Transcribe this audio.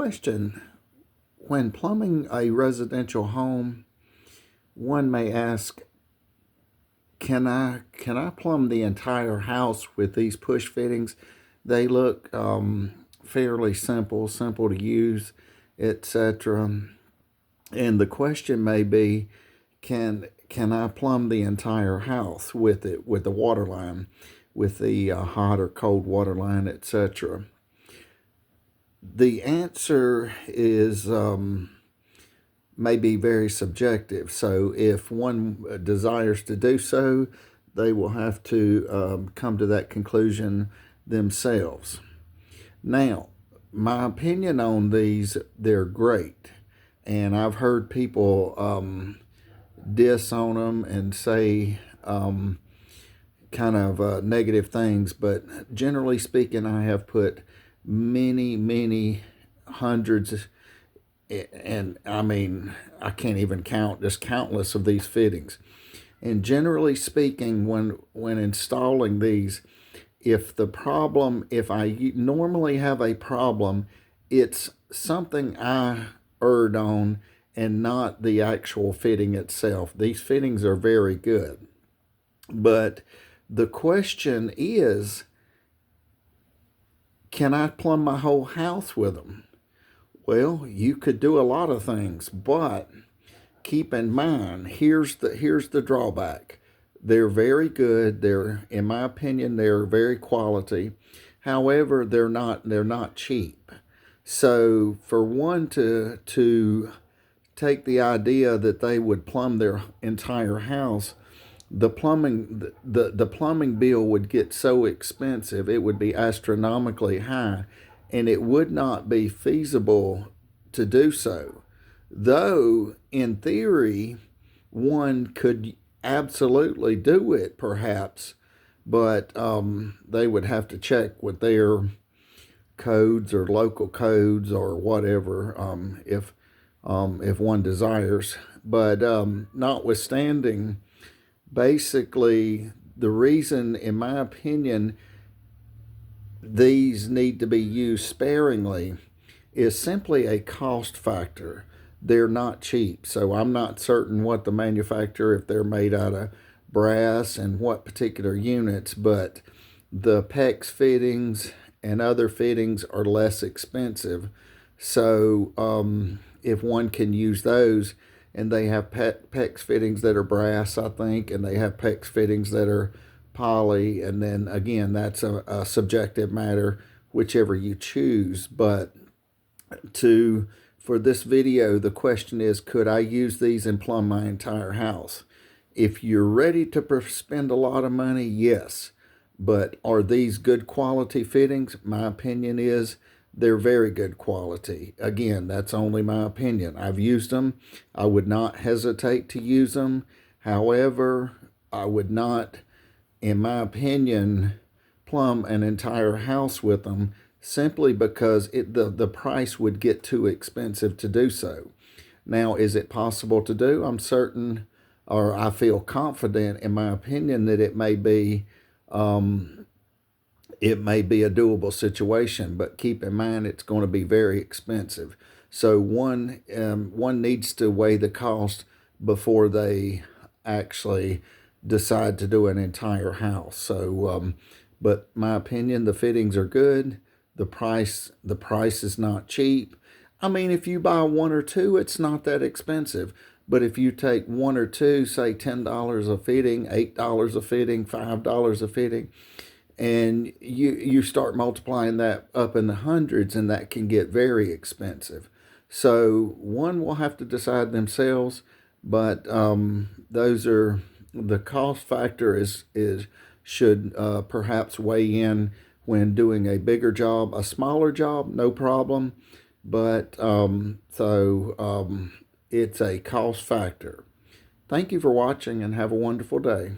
question: when plumbing a residential home, one may ask, can I plumb the entire house with these push fittings? They look fairly simple to use, etc. And the question may be, can I plumb the entire house with it, with the water line, with the hot or cold water line, etc.? The answer is may be very subjective. So if one desires to do so, they will have to come to that conclusion themselves. Now, my opinion on these, they're great. And I've heard people diss on them and say kind of negative things, but generally speaking, I have put many hundreds, and I mean, I can't even count, just countless of these fittings. And generally speaking, when installing these, if I normally have a problem, it's something I erred on and not the actual fitting itself. These fittings are very good. But the question is, can I plumb my whole house with them? Well, you could do a lot of things, but keep in mind, here's the drawback. They're very good. In my opinion, they're very quality. However, they're not cheap. So for one to take the idea that they would plumb their entire house, the plumbing bill would get so expensive, it would be astronomically high, and it would not be feasible to do so. Though, in theory, one could absolutely do it, perhaps, but they would have to check with their codes or local codes or whatever, if one desires. But notwithstanding, basically, the reason, in my opinion, these need to be used sparingly is simply a cost factor. They're not cheap, so I'm not certain what the manufacturer, if they're made out of brass and what particular units, but the PEX fittings and other fittings are less expensive. So if one can use those, and they have PEX fittings that are brass, I think, and they have PEX fittings that are poly, and then again, that's a subjective matter, whichever you choose. But for this video, the question is, could I use these and plumb my entire house? If you're ready to spend a lot of money, yes. But are these good quality fittings? My opinion is they're very good quality. Again, that's only my opinion. I've used them. I would not hesitate to use them. However, I would not, in my opinion, plumb an entire house with them, simply because the price would get too expensive to do so. Now, is it possible to do? I'm certain, or I feel confident in my opinion, that it may be a doable situation, but keep in mind it's going to be very expensive. So one needs to weigh the cost before they actually decide to do an entire house. So, but my opinion, the fittings are good. The price is not cheap. I mean, if you buy one or two, it's not that expensive. But if you take one or two, say $10 a fitting, $8 a fitting, $5 a fitting, and you start multiplying that up in the hundreds, and that can get very expensive. So one will have to decide themselves, but those are, the cost factor should perhaps weigh in when doing a bigger job. A smaller job, no problem, but it's a cost factor. Thank you for watching, and have a wonderful day.